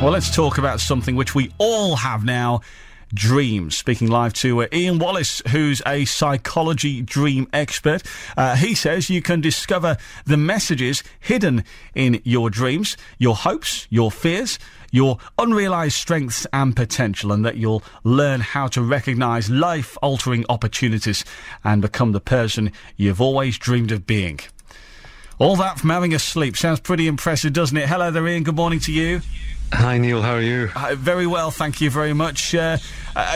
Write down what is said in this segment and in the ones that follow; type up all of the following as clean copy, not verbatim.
Well, let's talk about something which we all have now. Dreams. Speaking live to Ian Wallace, who's a psychology dream expert. He says you can discover the messages hidden in your dreams, your hopes, your fears, your unrealised strengths and potential, and that you'll learn how to recognise life-altering opportunities and become the person you've always dreamed of being. All that from having a sleep. Sounds pretty impressive, doesn't it? Hello there, Ian. Good morning to you. Hi Neil, how are you? Very well, thank you very much.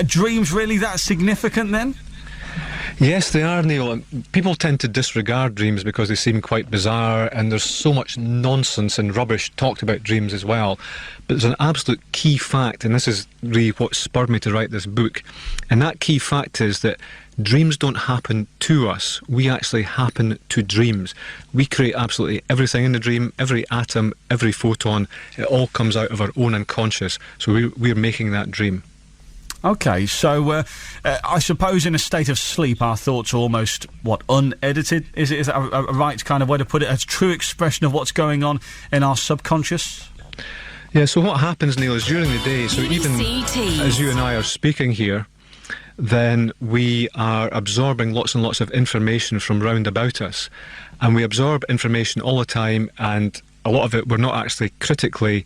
Dreams really that significant then? Yes, they are, Neil. People tend to disregard dreams because they seem quite bizarre, and there's so much nonsense and rubbish talked about dreams as well. But there's an absolute key fact, and this is really what spurred me to write this book, and that key fact is that dreams don't happen to us. We actually happen to dreams. We create absolutely everything in the dream, every atom, every photon. It all comes out of our own unconscious. So we're making that dream. OK, so I suppose in a state of sleep our thoughts are almost, unedited? Is that a right kind of way to put it? A true expression of what's going on in our subconscious? Yeah, so what happens, Neil, is during the day, so even as you and I are speaking here, then we are absorbing lots and lots of information from round about us. And we absorb information all the time, and a lot of it we're not actually critically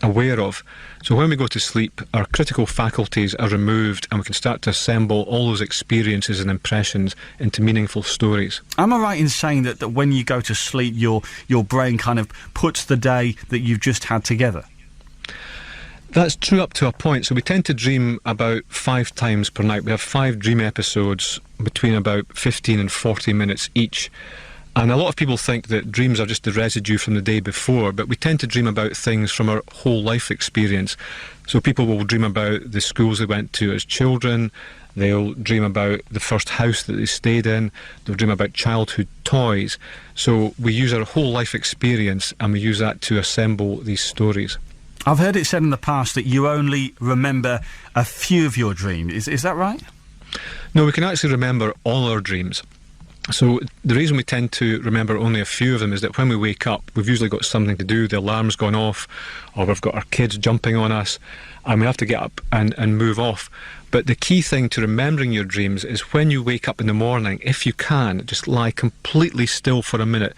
aware of. So when we go to sleep, our critical faculties are removed, and we can start to assemble all those experiences and impressions into meaningful stories. Am I right in saying that when you go to sleep, your brain kind of puts the day that you've just had together? That's true up to a point. So we tend to dream about 5 times per night. We have 5 dream episodes between about 15 and 40 minutes each. And a lot of people think that dreams are just the residue from the day before, but we tend to dream about things from our whole life experience. So people will dream about the schools they went to as children, they'll dream about the first house that they stayed in, they'll dream about childhood toys. So we use our whole life experience, and we use that to assemble these stories. I've heard it said in the past that you only remember a few of your dreams. Is that right? No, we can actually remember all our dreams. So the reason we tend to remember only a few of them is that when we wake up, we've usually got something to do, the alarm's gone off, or we've got our kids jumping on us, and we have to get up and move off. But the key thing to remembering your dreams is when you wake up in the morning, if you can, just lie completely still for a minute.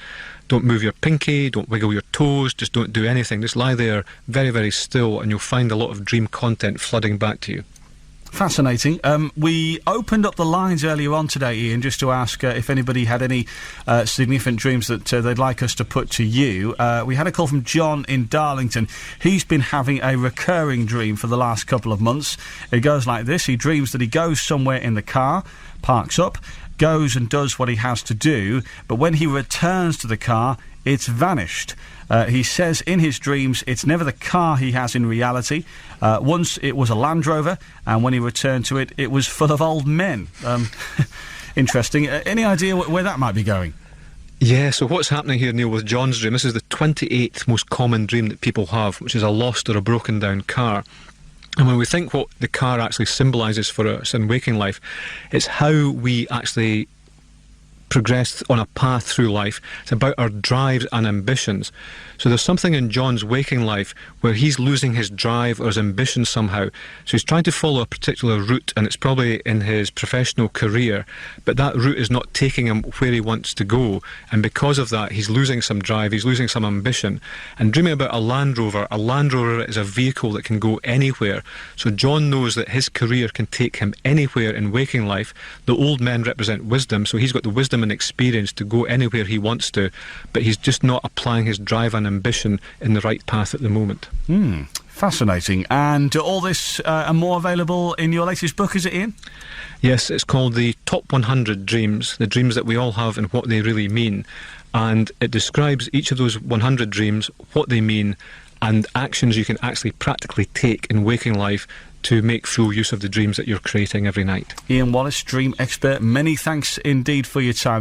Don't move your pinky, don't wiggle your toes, just don't do anything. Just lie there very, very still, and you'll find a lot of dream content flooding back to you. Fascinating. We opened up the lines earlier on today, Ian, just to ask if anybody had any significant dreams that they'd like us to put to you. We had a call from John in Darlington. He's been having a recurring dream for the last couple of months. It goes like this. He dreams that he goes somewhere in the car, parks up, goes and does what he has to do, but when he returns to the car, it's vanished. He says in his dreams it's never the car he has in reality. Once it was a Land Rover, and when he returned to it, it was full of old men. Interesting. Any idea where that might be going? Yeah, so what's happening here, Neil, with John's dream, this is the 28th most common dream that people have, which is a lost or a broken down car. And when we think what the car actually symbolises for us in waking life, it's how we actually progress on a path through life. It's about our drives and ambitions. So there's something in John's waking life where he's losing his drive or his ambition somehow. So he's trying to follow a particular route, and it's probably in his professional career, but that route is not taking him where he wants to go, and because of that he's losing some drive, he's losing some ambition. And dreaming about a Land Rover is a vehicle that can go anywhere. So John knows that his career can take him anywhere in waking life. The old men represent wisdom, so he's got the wisdom and experience to go anywhere he wants to, but he's just not applying his drive and ambition in the right path at the moment. Fascinating. And all this and more available in your latest book, is it, Ian? Yes, it's called The Top 100 Dreams, the dreams that we all have and what they really mean. And it describes each of those 100 dreams, what they mean, and actions you can actually practically take in waking life to make full use of the dreams that you're creating every night. Ian Wallace, dream expert, many thanks indeed for your time.